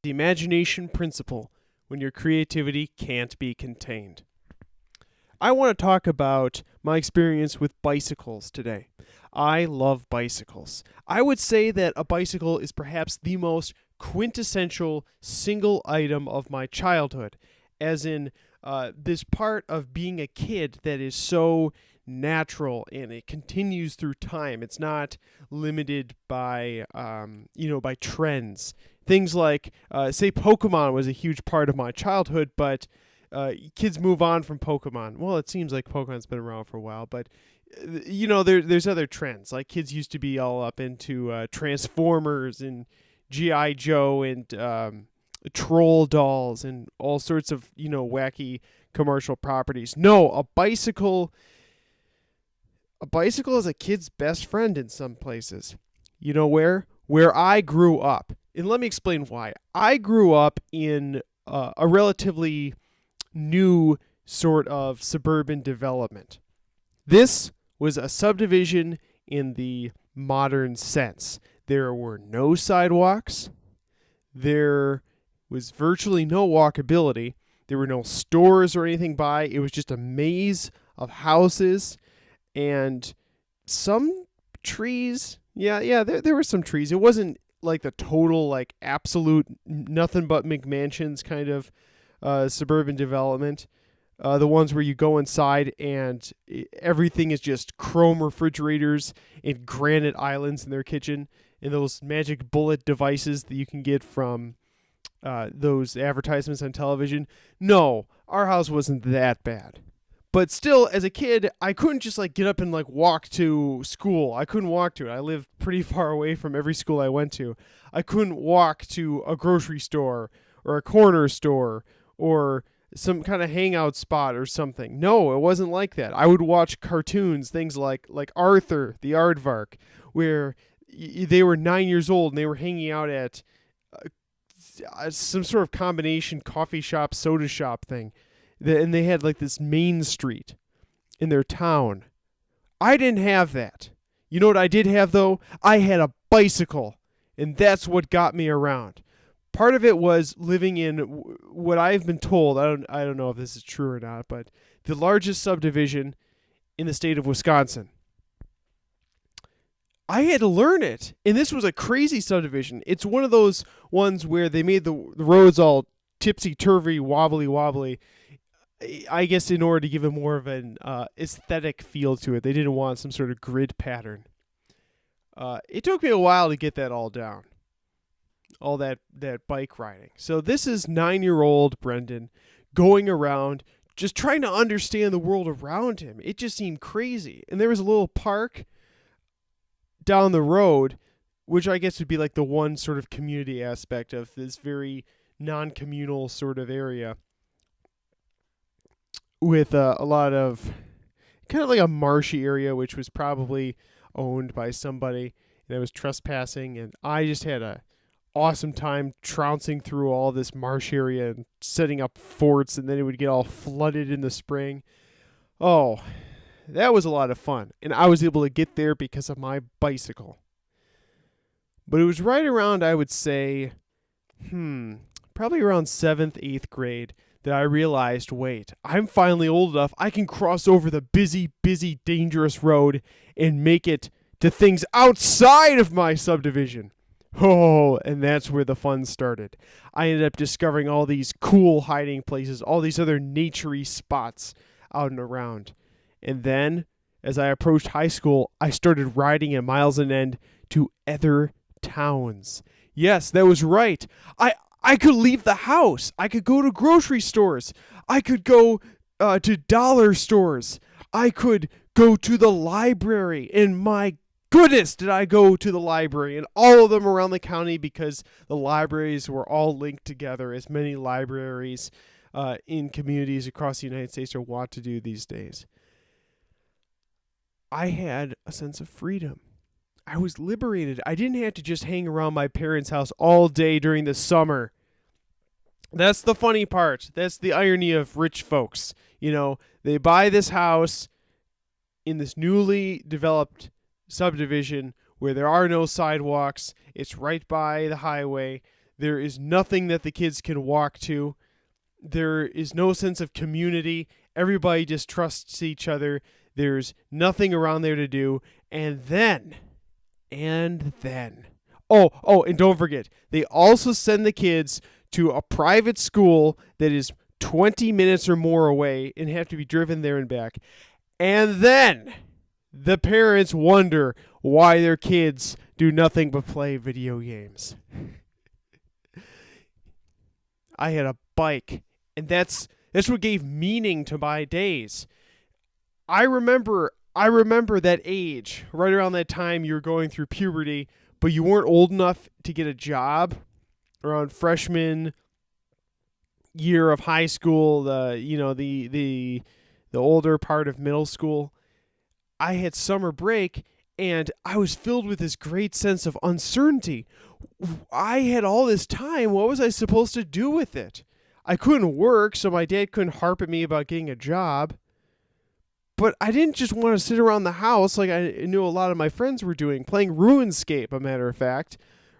the imagination principle when your creativity can't be contained. I want to talk about my experience with bicycles today. I love bicycles. I would say that a bicycle is perhaps the most quintessential single item of my childhood, as in this part of being a kid that is so natural and it continues through time. It's not limited by by trends. Things like say Pokemon was a huge part of my childhood, but kids move on from Pokemon. Well, it seems like Pokemon's been around for a while, but there's other trends. Like kids used to be all up into Transformers and G.I. Joe and troll dolls and all sorts of wacky commercial properties. No, a bicycle is a kid's best friend in some places. You know where? Where I grew up. And let me explain why. I grew up in a relatively new sort of suburban development. This was a subdivision in the modern sense. There were no sidewalks. There was virtually no walkability. There were no stores or anything by. It was just a maze of houses and some trees. There were some trees. It wasn't like the total, like absolute nothing but McMansions kind of suburban development. The ones where you go inside and everything is just chrome refrigerators and granite islands in their kitchen and those magic bullet devices that you can get from those advertisements on television. No, our house wasn't that bad. But still, as a kid, I couldn't just get up and walk to school. I couldn't walk to it. I lived pretty far away from every school I went to. I couldn't walk to a grocery store or a corner store or some kind of hangout spot or something. No, it wasn't like that. I would watch cartoons, things like Arthur the Aardvark, where they were 9 years old and they were hanging out at some sort of combination coffee shop, soda shop thing. And they had this main street in their town. I didn't have that. You know what I did have, though? I had a bicycle, and that's what got me around. Part of it was living in what I've been told, I don't know if this is true or not, but the largest subdivision in the state of Wisconsin. I had to learn it, and this was a crazy subdivision. It's one of those ones where they made the roads all tipsy-turvy, wobbly, I guess in order to give it more of an aesthetic feel to it. They didn't want some sort of grid pattern. It took me a while to get that all down. All that bike riding. So this is 9-year-old Brendan going around just trying to understand the world around him. It just seemed crazy. And there was a little park down the road, which I guess would be the one sort of community aspect of this very non-communal sort of area, with a lot of kind of like a marshy area, which was probably owned by somebody that was trespassing. And I just had a awesome time trouncing through all this marsh area and setting up forts, and then it would get all flooded in the spring. Oh, that was a lot of fun. And I was able to get there because of my bicycle. But it was right around, I would say, probably around 7th, 8th grade, that I realized, wait, I'm finally old enough. I can cross over the busy, dangerous road and make it to things outside of my subdivision. Oh, and that's where the fun started. I ended up discovering all these cool hiding places, all these other nature-y spots out and around. And then, as I approached high school, I started riding at miles an end to other towns. Yes, that was right. I could leave the house. I could go to grocery stores. I could go to dollar stores. I could go to the library. And my goodness, did I go to the library, and all of them around the county, because the libraries were all linked together, as many libraries in communities across the United States are wont to do these days. I had a sense of freedom. I was liberated. I didn't have to just hang around my parents' house all day during the summer. That's the funny part. That's the irony of rich folks. They buy this house in this newly developed subdivision where there are no sidewalks. It's right by the highway. There is nothing that the kids can walk to. There is no sense of community. Everybody just trusts each other. There's nothing around there to do. And then, and don't forget, they also send the kids to a private school that is 20 minutes or more away and have to be driven there and back. And then the parents wonder why their kids do nothing but play video games. I had a bike, and that's what gave meaning to my days. I remember that age, right around that time you were going through puberty, but you weren't old enough to get a job. Around freshman year of high school, the older part of middle school, I had summer break, and I was filled with this great sense of uncertainty. I had all this time. What was I supposed to do with it? I couldn't work, so my dad couldn't harp at me about getting a job. But I didn't just want to sit around the house like I knew a lot of my friends were doing, playing RuneScape, a matter of fact.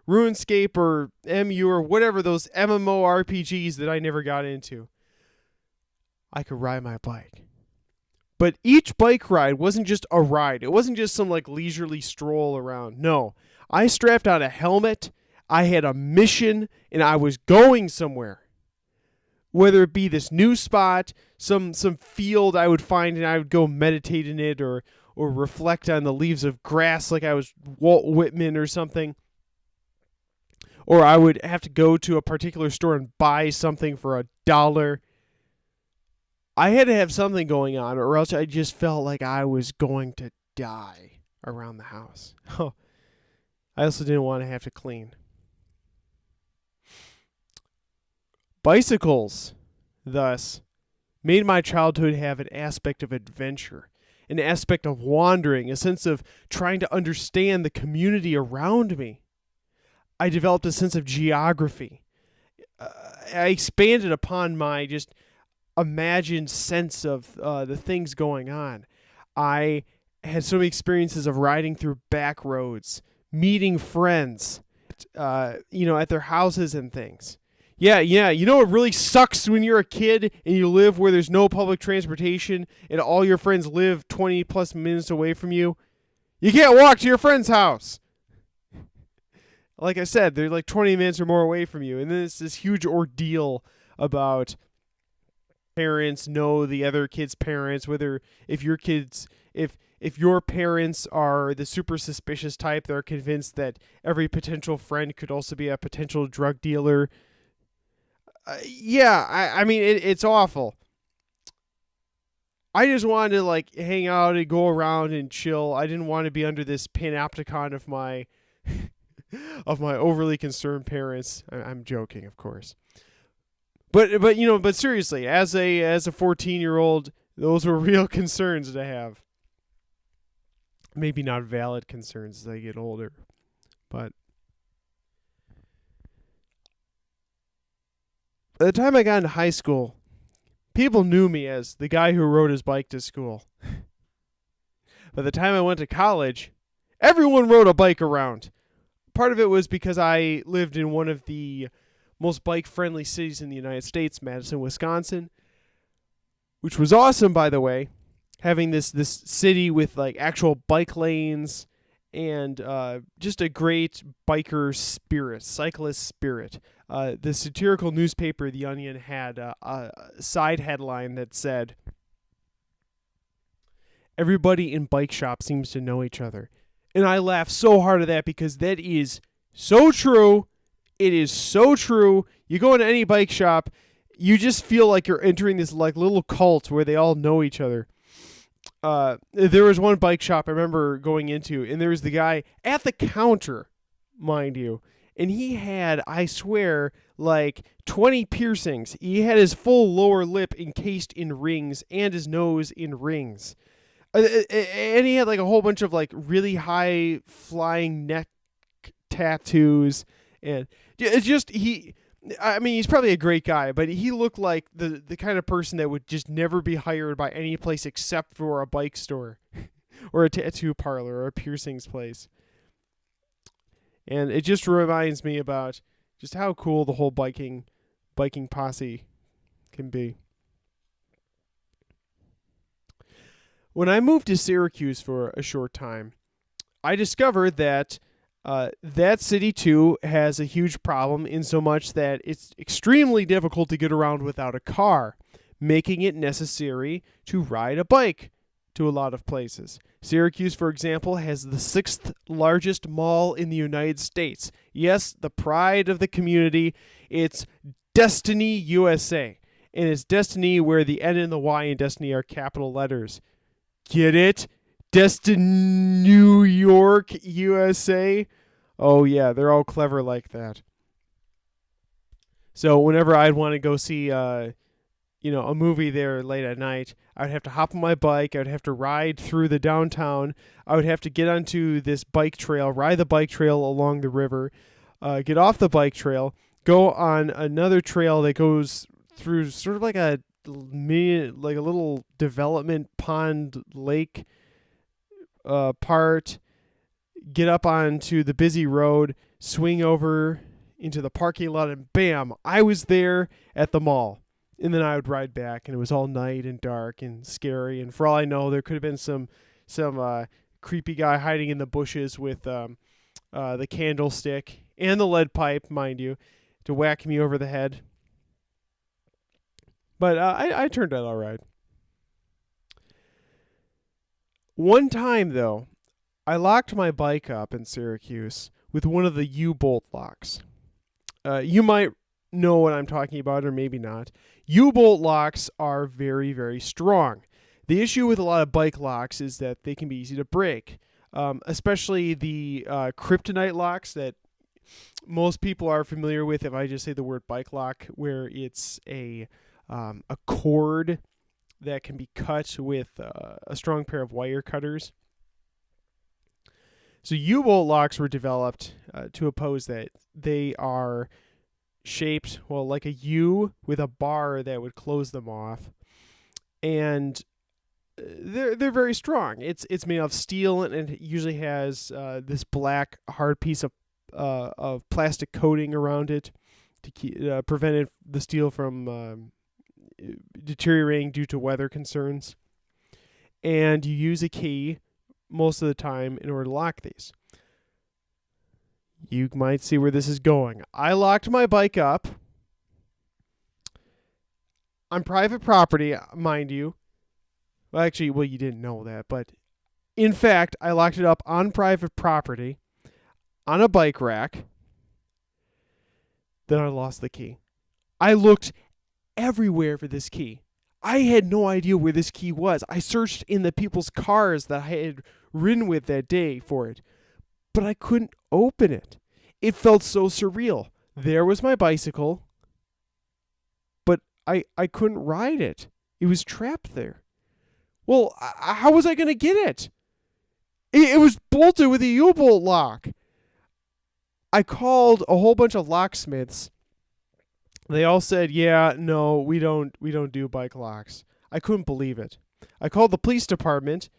RuneScape or MU or whatever, those MMORPGs that I never got into. I could ride my bike. But each bike ride wasn't just a ride. It wasn't just some like leisurely stroll around. No, I strapped on a helmet. I had a mission, and I was going somewhere. Whether it be this new spot, some field I would find, and I would go meditate in it, or reflect on the leaves of grass like I was Walt Whitman or something. Or I would have to go to a particular store and buy something for $1. I had to have something going on, or else I just felt like I was going to die around the house. I also didn't want to have to clean. Bicycles, thus, made my childhood have an aspect of adventure, an aspect of wandering, a sense of trying to understand the community around me. I developed a sense of geography. I expanded upon my just imagined sense of the things going on. I had so many experiences of riding through back roads, meeting friends, at their houses and things. Yeah. You know what really sucks when you're a kid and you live where there's no public transportation and all your friends live 20 plus minutes away from you? You can't walk to your friend's house. Like I said, they're like 20 minutes or more away from you. And then it's this huge ordeal about parents know the other kid's parents, whether if your parents are the super suspicious type that are convinced that every potential friend could also be a potential drug dealer. I mean, it's awful. I just wanted to like hang out and go around and chill. I didn't want to be under this panopticon of my of my overly concerned parents. I'm joking, of course. But seriously, as a 14-year-old, those were real concerns to have. Maybe not valid concerns as I get older, but by the time I got into high school, people knew me as the guy who rode his bike to school. By the time I went to college, everyone rode a bike around. Part of it was because I lived in one of the most bike-friendly cities in the United States, Madison, Wisconsin, which was awesome, by the way, having this city with like actual bike lanes and just a great biker spirit, cyclist spirit. The satirical newspaper, The Onion, had a side headline that said, "Everybody in bike shop seems to know each other." And I laughed so hard at that because that is so true. It is so true. You go into any bike shop, you just feel like you're entering this like little cult where they all know each other. There was one bike shop I remember going into, and there was the guy at the counter, mind you, and he had, I swear, like 20 piercings. He had his full lower lip encased in rings and his nose in rings. And he had like a whole bunch of like really high flying neck tattoos, and it's just he's probably a great guy, but he looked like the kind of person that would just never be hired by any place except for a bike store or a tattoo parlor or a piercings place. And it just reminds me about Just how cool the whole biking posse can be. When I moved to Syracuse for a short time, I discovered that that city too has a huge problem in so much that it's extremely difficult to get around without a car, making it necessary to ride a bike to a lot of places. Syracuse, for example, has the 6th largest mall in the United States. Yes, the pride of the community. It's Destiny, USA. And it's Destiny where the N and the Y in Destiny are capital letters. Get it? Destiny, New York, USA. Oh, yeah, they're all clever like that. So whenever I'd want to go see a movie there late at night, I would have to hop on my bike. I would have to ride through the downtown. I would have to get onto this bike trail, ride the bike trail along the river, get off the bike trail, go on another trail that goes through sort of like a little development pond lake part, get up onto the busy road, swing over into the parking lot, and bam, I was there at the mall. And then I would ride back, and it was all night and dark and scary. And for all I know, there could have been some creepy guy hiding in the bushes with the candlestick and the lead pipe, mind you, to whack me over the head. But I turned out all right. One time, though, I locked my bike up in Syracuse with one of the U-bolt locks. You might know what I'm talking about, or maybe not. U-bolt locks are very, very strong. The issue with a lot of bike locks is that they can be easy to break, especially the kryptonite locks that most people are familiar with. If I just say the word bike lock, where it's a cord that can be cut with a strong pair of wire cutters. So U-bolt locks were developed to oppose that. They are shaped, well, like a U with a bar that would close them off. And they're very strong. It's made of steel, and it usually has this black hard piece of plastic coating around it to prevent the steel from deteriorating due to weather concerns. And you use a key most of the time in order to lock these. You might see where this is going. I locked my bike up on private property, mind you. Well, actually, you didn't know that, but in fact, I locked it up on private property on a bike rack. Then I lost the key. I looked everywhere for this key. I had no idea where this key was. I searched in the people's cars that I had ridden with that day for it, but I couldn't open it. It felt so surreal. There was my bicycle, but I couldn't ride it. It was trapped there. Well, how was I going to get it? It was bolted with a U-bolt lock. I called a whole bunch of locksmiths. They all said, "Yeah, no, we don't do bike locks." I couldn't believe it. I called the police department,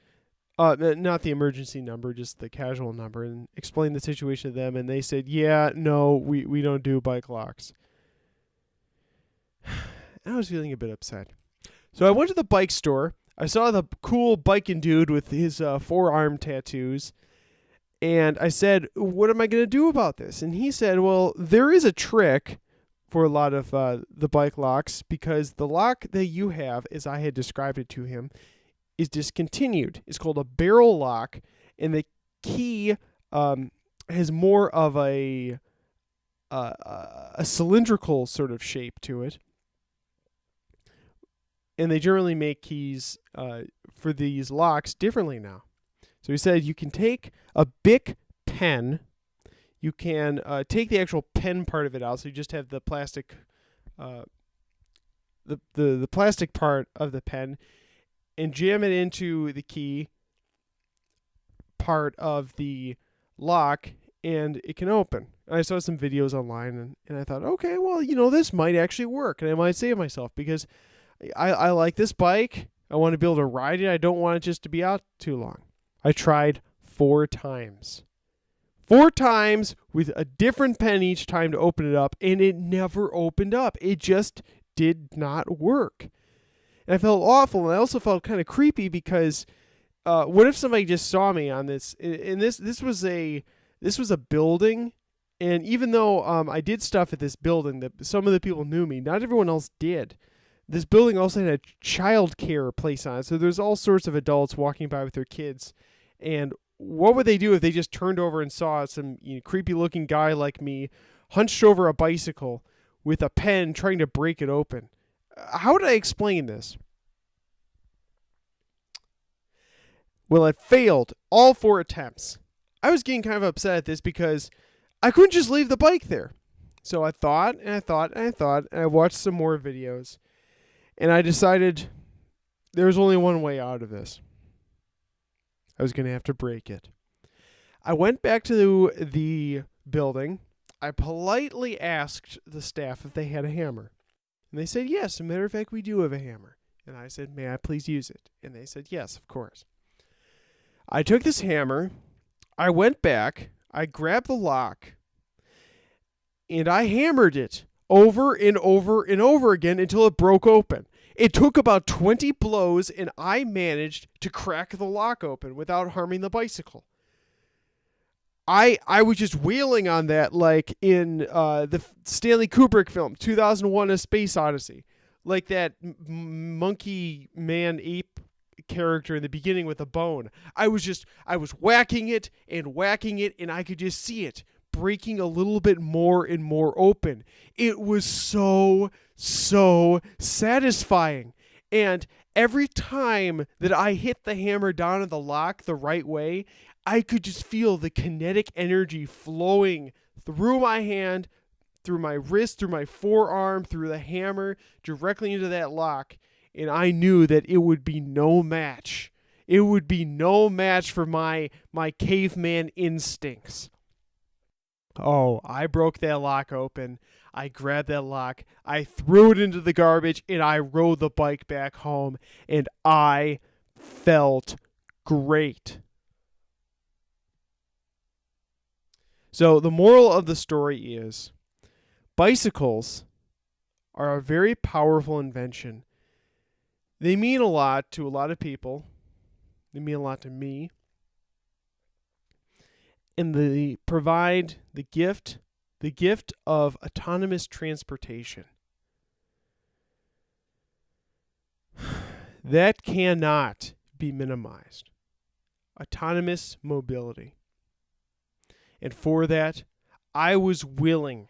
not the emergency number, just the casual number, and explained the situation to them, and they said, "Yeah, no, we don't do bike locks." I was feeling a bit upset. So I went to the bike store. I saw the cool biking dude with his forearm tattoos, and I said, "What am I going to do about this?" And he said, "Well, there is a trick for a lot of the bike locks, because the lock that you have, as I had described it to him, is discontinued. It's called a barrel lock, and the key has more of a cylindrical sort of shape to it. And they generally make keys for these locks differently now." So he said you can take a Bic pen. You can take the actual pen part of it out, so you just have the plastic, the plastic part of the pen, and jam it into the key part of the lock, and it can open. I saw some videos online, and I thought, okay, well, this might actually work, and I might save myself, because I like this bike. I want to be able to ride it. I don't want it just to be out too long. I tried 4 times. 4 times with a different pen each time to open it up, and it never opened up. It just did not work. And I felt awful, and I also felt kind of creepy because what if somebody just saw me on this? And this was a building, and even though I did stuff at this building that some of the people knew me, not everyone else did. This building also had a child care place on it, so there's all sorts of adults walking by with their kids. And what would they do if they just turned over and saw some creepy-looking guy like me hunched over a bicycle with a pen trying to break it open? How would I explain this? Well, it failed all 4 attempts. I was getting kind of upset at this because I couldn't just leave the bike there. So I thought, and I watched some more videos, and I decided there was only one way out of this. I was going to have to break it. I went back to the building. I politely asked the staff if they had a hammer. And they said, yes, as a matter of fact, we do have a hammer. And I said, may I please use it? And they said, yes, of course. I took this hammer. I went back. I grabbed the lock. And I hammered it over and over and over again until it broke open. It took about 20 blows, and I managed to crack the lock open without harming the bicycle. I was just wailing on that like in the Stanley Kubrick film, 2001: A Space Odyssey. Like that monkey man ape character in the beginning with a bone. I was whacking it, and I could just see it breaking a little bit more and more open. It was so satisfying. And every time that I hit the hammer down on the lock the right way, I could just feel the kinetic energy flowing through my hand, through my wrist, through my forearm, through the hammer, directly into that lock. And I knew that it would be no match. It would be no match for my caveman instincts. Oh, I broke that lock open. I grabbed that lock. I threw it into the garbage, and I rode the bike back home, and I felt great. So the moral of the story is bicycles are a very powerful invention. They mean a lot to a lot of people. They mean a lot to me. And they provide the gift of autonomous transportation. That cannot be minimized. Autonomous mobility. And for that, I was willing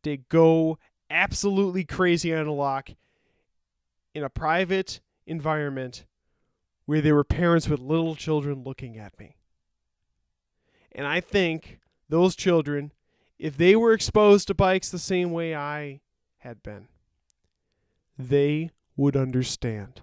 to go absolutely crazy on a lock in a private environment where there were parents with little children looking at me. And I think those children, if they were exposed to bikes the same way I had been, they would understand.